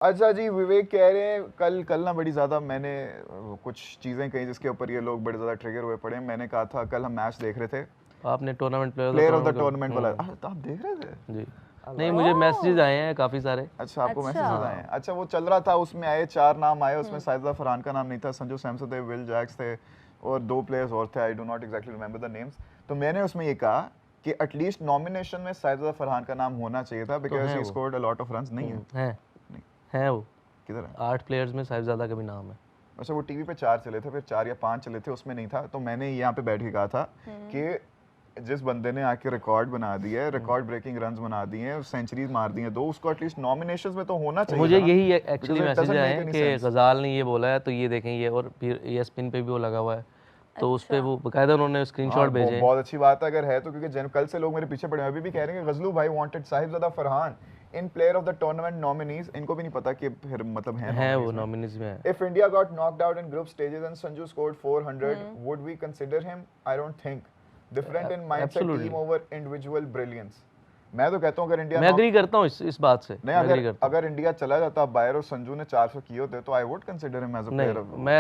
अच्छा जी, विवेक कह रहे हैं कल कल ना बड़ी ज़्यादा मैंने कुछ चीज़ें कही जिसके ऊपर ये लोग बड़े ज़्यादा ट्रिगर हुए पड़े हैं। मैंने कहा था कल हम मैच देख रहे थे, आपने tournament player of the tournament वाला। तो आप देख रहे थे जी। नहीं, मुझे मैसेजेस आए हैं काफ़ी सारे। अच्छा, आपको मैसेजेस आए हैं। अच्छा, वो चल रहा था, उसमें आए 4 नाम आए, उसमें साजिदा फरहान का नाम नहीं था, संजू सैमसन थे, विल जैक्स थे और 2 प्लेयर्स और थे। I do not exactly remember the names. तो मैंने उसमें ये कहा कि एटलीस्ट नॉमिनेशन में साजिदा फरहान का नाम होना चाहिए था because he scored a lot of runs. नहीं है? है वो किधर है? 8 प्लेयर्स में साहिबजादा का भी नाम है। अच्छा, वो टीवी पे 4 चले थे, फिर 4 या 5 चले थे, उसमें नहीं था। तो मैंने यहाँ पे बैठ के कहा था कि जिस बंदे ने आके रिकॉर्ड बना दिया है, रिकॉर्ड ब्रेकिंग रन्स बना दिए हैं, सेंचुरीज मार दी हैं 2, उसको एटलीस्ट नॉमिनेशंस में तो होना चाहिए। मुझे यही एक्चुअली मैसेज आए हैं कि गजाल ने ये बोला है, तो ये देखें ये, और फिर ESPN पे भी वो लगा हुआ है, तो उस पे वो बकायदा उन्होंने स्क्रीनशॉट भेजे हैं। बहुत अच्छी बात है अगर है तो, क्योंकि कल से लोग मेरे पीछे पड़े हैं, अभी भी कह रहे हैं कि गजलू भाई wanted Sahibzada Farhan in player of the tournament nominees. इनको भी नहीं पता कि फिर मतलब है वो नॉमिनीज में है। If India got knocked out in group stages and Sanju scored 400 would we consider him? I don't think. Different in mindset, team over individual brilliance. मैं तो कहता हूं अगर इंडिया, मैं एग्री करता हूं इस बात से। नहीं, अगर इंडिया चला जाता, बायर और संजू ने 400 किए होते तो I would consider him as a player,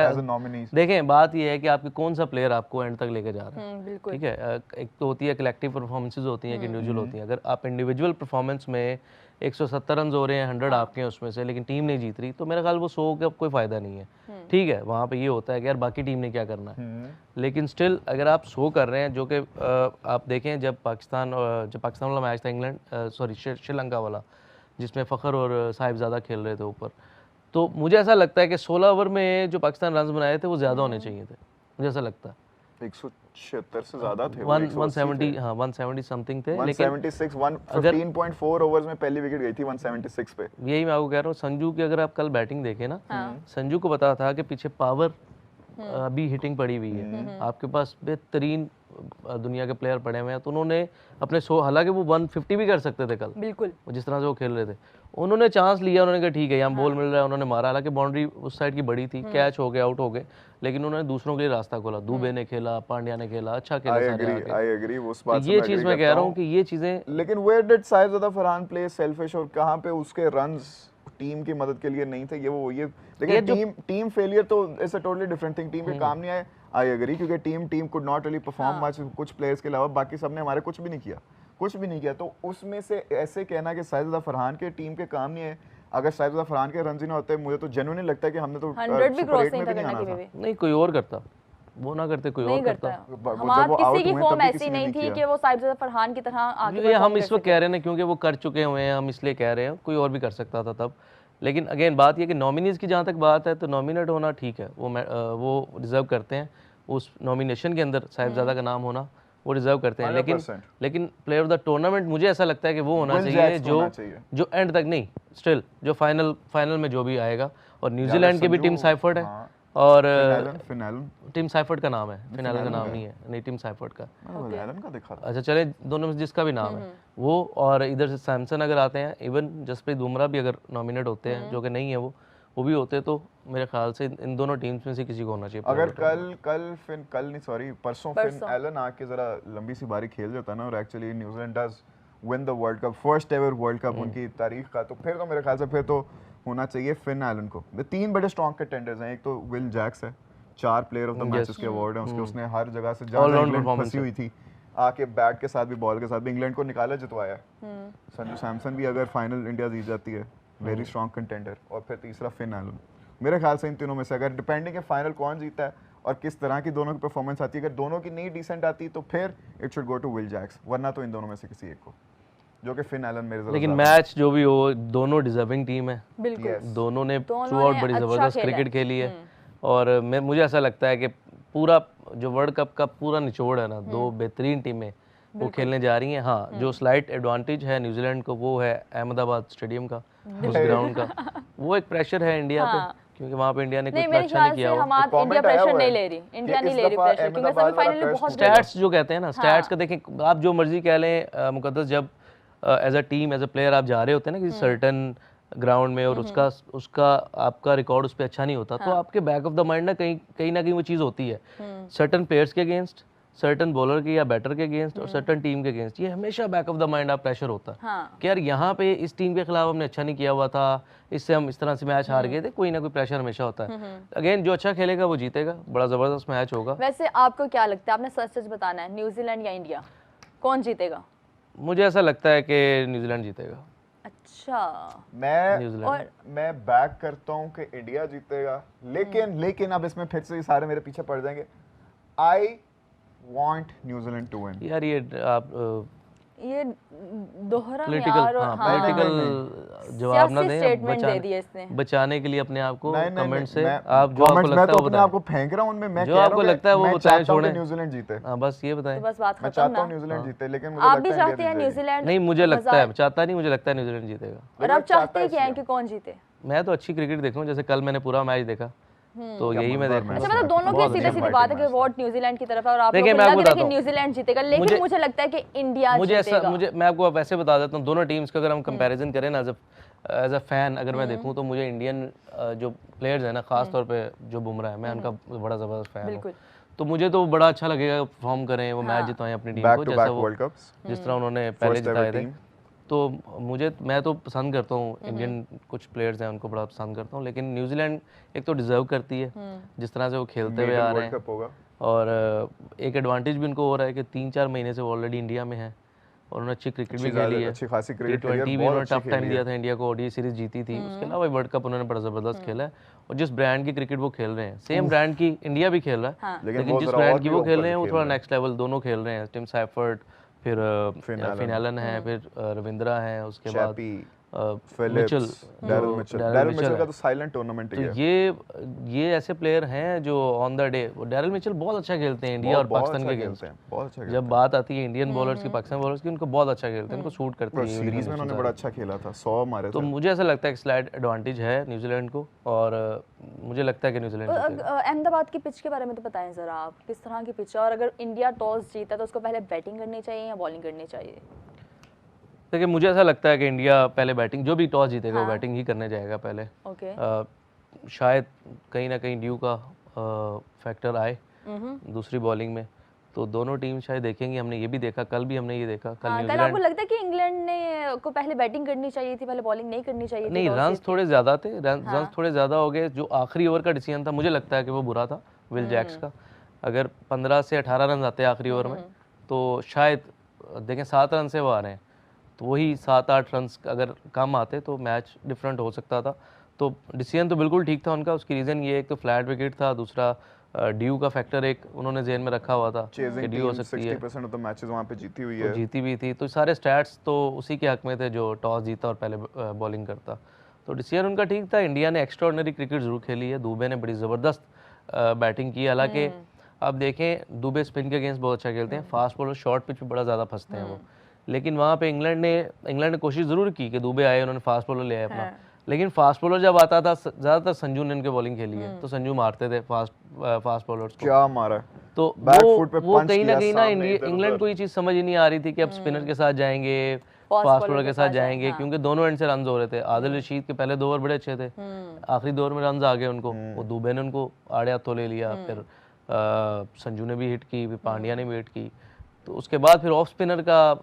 as a nominee. देखें, बात ये है कि आपकी कौन सा प्लेयर आपको एंड तक लेके जा रहा है। ठीक है, एक तो होती है कलेक्टिव परफॉर्मेंसेस होती हैं, एक इंडिविजुअल होती हैं। अगर आप इंडिविजुअल परफॉर्मेंस में 170 रन हो रहे हैं, 100 आपके हैं उसमें से, लेकिन टीम नहीं जीत रही, तो मेरा ख्याल वो 100 का कोई फायदा नहीं है। ठीक है, वहाँ पे ये होता है कि यार बाकी टीम ने क्या करना है, लेकिन स्टिल अगर आप 100 कर रहे हैं, जो कि आप देखें जब पाकिस्तान वाला मैच था, इंग्लैंड सॉरी श्रीलंका वाला, जिसमें फ़खर और साहिबजादा खेल रहे थे ऊपर, तो मुझे ऐसा लगता है कि 16 ओवर में जो पाकिस्तान रन बनाए थे वो ज़्यादा होने चाहिए थे, मुझे ऐसा लगता है। 176 से ज्यादा थे, 170, हाँ 170 समथिंग थे, लेकिन 176 15.4 ओवर्स में पहली विकेट गई थी 176 पे। यही मैं आपको कह रहा हूँ, संजू की अगर आप कल बैटिंग देखें ना, संजू को पता था कि पीछे पावर अभी हिटिंग पड़ी हुई है, आपके पास बेहतरीन दुनिया के प्लेयर पड़े हुए हैं, तो उन्होंने अपने 100, हालांकि वो 150 भी कर सकते थे कल, बिल्कुल जिस तरह से वो खेल रहे थे, उन्होंने चांस लिया, उन्होंने कहा ठीक है यहाँ बॉल मिल रहा है, उन्होंने मारा। हालांकि बाउंड्री उस साइड की बड़ी थी, कैच हो गए, आउट हो गए, लेकिन उन्होंने दूसरों के लिए रास्ता खोला। दुबे ने खेला, पांड्या ने खेला, अच्छा खेला सारे। आई एग्री उस बात से। ये चीज मैं कह रहा हूँ कि ये चीजें, लेकिन where did Sahibzada Farhan play selfish, और कहाँ पे उसके रन्स टीम की मदद के लिए नहीं थे? ये देखिए, टीम फेलियर तो it's a totally different thing, team के काम नहीं आए। आई एग्री, क्योंकि team could not really perform much, कुछ प्लेयर्स के अलावा बाकी सबने हमारे कुछ भी नहीं किया। तो उसमें से ऐसे कहना कि साहिबजादा फरहान के टीम के काम नहीं है, अगर साहिबजादा फरहान के रन ही ना होते, मुझे तो जेन्युइनली लगता है कि हमने तो 100 भी क्रॉस नहीं करना था। नहीं, कोई और करता, वो ना करते, कोई और करता। हमारे किसी की फॉर्म ऐसी नहीं थी कि वो साहिबजादा फरहान की तरह आगे। ये हम इस वक्त कह रहे हैं क्योंकि वो कर चुके हुए हैं, हम इसलिए कह रहे हैं, कोई और भी कर सकता था तब। लेकिन अगेन बात ये कि नॉमिनीज की जहाँ तक बात है, तो नॉमिनेट होना ठीक है, वो डिजर्व करते हैं, उस नॉमिनेशन के अंदर साहिबजादा का नाम होना वो डिजर्व करते हैं। लेकिन प्लेयर ऑफ द टूर्नामेंट मुझे ऐसा लगता है कि वो होना चाहिए जो एंड तक नहीं, स्टिल जो फाइनल में जो भी आएगा। और न्यूजीलैंड की भी टीम साइफर्ट है, और टीम साइफर्ट का नाम है, फिनालन का नाम नहीं है, नहीं टीम साइफर्ट का। अच्छा चले, दोनों में जिसका भी नाम है वो, और इधर से सैमसन अगर आते हैं, इवन जसप्रीत बुमराह भी अगर नॉमिनेट होते हैं, जो कि नहीं है वो भी होते, तो मेरे ख्याल से इन दोनों टीम्स में से किसी को होना चाहिए। अगर परसों फिन एलन आके जरा लंबी सी बारी खेल जाता ना, और actually New Zealand does win the world cup, first ever world cup उनकी तारीख का, तो फिर तो मेरे ख्याल से फिर तो होना चाहिए फिन एलन को। 3 बड़े स्ट्रॉन्ग कंटेंडर्स हैं, एक तो विल जैक्स है, 4 प्लेयर ऑफ द मैचेस के अवार्ड है उसके, उसने हर जगह से जहां इंग्लैंड फंसी हुई थी आके बैट के साथ भी बॉल के साथ भी इंग्लैंड को निकाला, जितवाया। संजू सैमसन भी अगर फाइनल इंडिया जीत जाती है, वेरी स्ट्रॉन्ग कंटेंडर। और फिर तीसरा फिन एलन। मेरे ख्याल से इन तीनों में से अगर डिपेंडिंग है फाइनल कौन जीता है और किस तरह की दोनों की परफॉर्मेंस आती है, अगर दोनों की नहीं डिसेंट आती तो फिर it should go to Will Jacks, वरना तो इन दोनों में से किसी एक को, जो कि फिन एलन मेरे। लेकिन मैच जो भी हो, दोनों डिजर्विंग टीम है, दोनों ने थ्रू आउट बड़ी जबरदस्त क्रिकेट खेली है। और मुझे ऐसा लगता है कि पूरा जो वर्ल्ड कप का पूरा निचोड़ है ना, 2 बेहतरीन टीमें वो खेलने जा रही हैं। हाँ, जो स्लाइट एडवांटेज है न्यूजीलैंड को वो है अहमदाबाद स्टेडियम का, उस ग्राउंड का, वो एक प्रेशर है इंडिया पे, क्योंकि वहाँ पे इंडिया ने कुछ अच्छा नहीं किया। इंडिया प्रेशर नहीं ले रही, इंडिया नहीं ले रही प्रेशर, क्योंकि सेमीफाइनल में बहुत स्टैट्स जो कहते हैं ना, स्टैट्स का देखें, आप जो मर्जी कह लें मुकद्दस, जब as a team as a player आप जा रहे होते हैं ना किसी सर्टन ग्राउंड में, और उसका आपका रिकॉर्ड उस पर अच्छा नहीं होता, तो आपके बैक ऑफ द माइंड ना कहीं ना कहीं वो चीज़ होती है, सर्टन प्लेयर्स के अगेंस्ट, सर्टन बॉलर के या बैटर के अगेंस्ट और सर्टन टीम के अगेंस्ट, ये हमेशा बैक ऑफ द माइंड आप प्रेशर होता है हाँ। कि यार यहाँ पे इस टीम के खिलाफ हमने अच्छा नहीं किया हुआ था, इससे हम इस तरह से मैच हार गए थे, कोई ना कोई प्रेशर हमेशा होता है। अगेन जो अच्छा खेलेगा वो जीतेगा, बड़ा ज़बरदस्त मैच होगा। वैसे आपको क्या लगता है, आपने सच सच बताना है, न्यूजीलैंड या इंडिया, कौन जीतेगा? मुझे ऐसा लगता है कि न्यूजीलैंड जीतेगा। अच्छा, मैं बैक करता हूँ कि इंडिया जीतेगा, लेकिन अब इसमें फिर से ये सारे मेरे पीछे पड़ जाएंगे। I want New Zealand to win. यार ये आप ये दोहरा पॉलिटिकल यार, हाँ हाँ, पॉलिटिकल जवाब ना दें, स्टेटमेंट दे दिया इसने। बचाने के लिए अपने आप को नहीं, कमेंट से मैं- आप जो आपको comments लगता मैं है तो वो अपने बताएं। आप को फेंक रहा हूँ उनमें, मैं जो कह रहा आपको हूँ लगता है वो मैं बताएं, चाहता हूँ कि छोड़ें। न्यूजीलैंड जीते। हाँ बस ये बताएं। तो बस बात मैं खत्म चाहता हूँ ना। न्यूजीलैंड जीते, लेकिन मुझे आप लगता भी है चाहते इंडिया हैं जीतेगी। न्यूजीलैंड? नहीं मुझे लगता है, चाहता नहीं, मुझे लगता है न्यूजीलैंड जीतेगा। और आप चाहता चाहते है क्या हैं इसलिए। कि कौन जीते? मैं तो अच्छी क्रिकेट देखूं, जैसे कल मैंने पूरा मैच देखा, तो क्या यही मैं मजेदार देखूंगा। मैच अच्छा, मतलब दोनों की बहुत सीधे अच्छा। सीधे fighting बात है कि match था। वोट न्यूजीलैंड की तरफ है और आप देखिए, लोगों मैं को आपको लग रहा है कि बताता हूँ। न्यूजीलैंड जीतेगा, लेकिन मुझे लगता है कि इंडिया जीतेगा। मैं आपको वैसे बता देता हूँ, दोनों टीम्स का अगर हम कंपैरिजन करें ना, एज अ फैन अगर मैं देखूँ, तो मुझे इंडियन जो प्लेयर्स हैं ना, खास तौर पे जो बुमराह है, मैं उनका बड़ा ज़बरदस्त फैन हूँ। बिल्कुल। तो मुझे तो बड़ा अच्छा लगेगा परफॉर्म करें, वो मैच जितवाएं अपनी टीम बैक को, टू जैसा बैक वो वर्ल्ड कप्स, जिस तरह उन्होंने पहले First ever जिताए थे। team। तो मैं तो पसंद करता हूँ इंडियन कुछ प्लेयर्स हैं, उनको बड़ा पसंद करता हूँ, लेकिन न्यूजीलैंड एक तो डिजर्व करती है जिस तरह से वो खेलते हुए आ रहे वर्ल्ड हैं, कप होगा। और एक एडवांटेज भी उनको हो रहा है कि 3-4 महीने से वो ऑलरेडी इंडिया में है और उन्होंने अच्छी क्रिकेट भी खेली है, अच्छी खासी क्रिकेट खेली है, T20 भी बहुत उन्होंने अच्छी टफ टाइम खेली दिया है। था इंडिया को, ODI सीरीज जीती थी, उसके अलावा वर्ल्ड कप उन्होंने बड़ा ज़बरदस्त खेला है। और जिस ब्रांड की क्रिकेट वो खेल रहे हैं, सेम ब्रांड की इंडिया भी खेल रहा है, हाँ। लेकिन वो जिस जरा ब्रांड और की भी वो खेल ऊपर रहे हैं वो खेल थोड़ा रहे हैं। नेक्स्ट लेवल दोनों खेल रहे हैं। टिम सैफर्ड, फिर फिन एलन है, फिर रविंद्रा है, उसके बाद Chappy, Mitchell, Phillips, Daryl Mitchell का तो साइलेंट टूर्नामेंट तो ही है। ये ऐसे प्लेयर हैं जो on the day, Daryl Mitchell बहुत अच्छा खेलते हैं इंडिया और बहुत पाकिस्तान अच्छा के खेलते अगेंस्ट। हैं, बहुत अच्छा खेलते जब बात आती है इंडियन बॉलर्स की, पाकिस्तान बॉलर्स की, उनको बहुत अच्छा खेलते हैं, उनको सूट करती हैं। है ये सीरीज में उन्होंने बड़ा अच्छा खेला था, 100 मारे तो थे। मुझे ऐसा लगता है कि स्लाइड एडवांटेज है न्यूजीलैंड को, और मुझे लगता है कि न्यूजीलैंड जीतेगा। अहमदाबाद की पिच के बारे में तो बताएं जरा आप, किस तरह की पिच है, और अगर इंडिया टॉस जीता तो उसको पहले बैटिंग करनी चाहिए या बॉलिंग करनी चाहिए? देखिए मुझे ऐसा लगता है कि इंडिया पहले बैटिंग, जो भी टॉस जीतेगा वो बैटिंग ही करने जाएगा पहले। ओके। शायद कहीं ना कहीं ड्यू का फैक्टर आए दूसरी बॉलिंग में, तो दोनों टीम शायद देखेंगे। हमने ये भी देखा, कल भी हमने ये देखा, कल कल आपको न्यूजीलैंड लगता है कि इंग्लैंड ने को पहले बैटिंग करनी चाहिए थी, पहले बॉलिंग नहीं करनी चाहिए थी? नहीं, रन्स थोड़े ज़्यादा थे, रन्स थोड़े ज़्यादा हो गए। जो आखिरी ओवर का डिसीजन था, मुझे लगता है कि वो बुरा था विल जैक्स का। अगर 15 से 18 रन आते आखिरी ओवर में, तो शायद देखें 7 रन से वो आ रहे हैं, तो वही 7-8 रन अगर कम आते तो मैच डिफरेंट हो सकता था। तो डिसीजन तो बिल्कुल ठीक था उनका। उसकी रीज़न ये, एक तो फ्लैट विकेट था, दूसरा ड्यू का फैक्टर एक उन्होंने जेन में रखा हुआ था कि चेजिंग ड्यू हो टीम सकती है, 60% ऑफ द मैचेस वहां पे जीती हुई तो है। जीती भी थी। तो सारे स्टैट्स तो उसी के हक में थे जो टॉस जीता और पहले बॉलिंग करता। तो डिसीजन उनका ठीक था। इंडिया ने एक्स्ट्राऑर्डिनरी क्रिकेट ज़रूर खेली है, दुबे ने बड़ी ज़बरदस्त बैटिंग की। हालांकि आप देखें दुबे स्पिन के अगेंस्ट बहुत अच्छा खेलते हैं, फास्ट बॉलर शॉर्ट पिच पे बड़ा ज़्यादा फंसते हैं वो, लेकिन वहाँ पे इंग्लैंड ने कोशिश ज़रूर की कि दुबे आए, उन्होंने फास्ट बॉलर ले आए अपना, लेकिन फास्ट बॉलर जब आता था, ज़्यादातर संजू ने उनके बॉलिंग खेली है, तो संजू मारते थे फास्ट बॉलर्स को। क्या मारा, तो Back foot पे वो punch कहीं ना किया कहीं ना सामने इधर इंग्लैंड उधर। को ये चीज़ समझ ही नहीं आ रही थी कि अब स्पिनर के साथ जाएंगे, फास्ट बॉलर के साथ जाएंगे, क्योंकि दोनों एंड से रन हो रहे थे। आदिल रशीद के पहले 2 ओवर बड़े अच्छे थे, आखिरी 2 ओवर में रन आ गए उनको, वो दुबे ने उनको आड़े हाथों ले लिया, फिर संजू ने भी हिट की, फिर पांड्या ने भी हिट की। तो उसके बाद फिर ऑफ स्पिनर का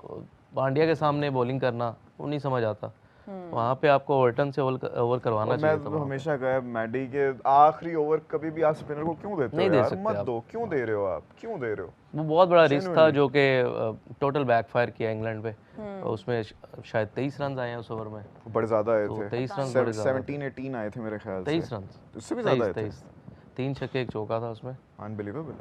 पांड्या के सामने बॉलिंग करना वो नहीं समझ आता। वहाँ पे आपको ओवरटन से ओवर करवाना चाहिए था। मैं हमेशा कहा मैडी के आखिरी ओवर कभी भी आप स्पिनर को क्यों देते हो? नहीं दे यार सकते मत आप। दो, क्यों दे रहे हो आप, क्यों दे रहे हो? वो बहुत बड़ा रिस्क था जो कि टोटल बैकफायर किया इंग्लैंड पे। उसमें शायद 23 रन आए हैं उस ओवर में, बड़े ज्यादा आए तो थे, 23 रन बड़े ज्यादा, 17-18 आए थे मेरे ख्याल से। 23 रन, उससे भी ज्यादा आए थे। 23, 3 छक्के 1 चौका था उसमें। अनबिलीवेबल।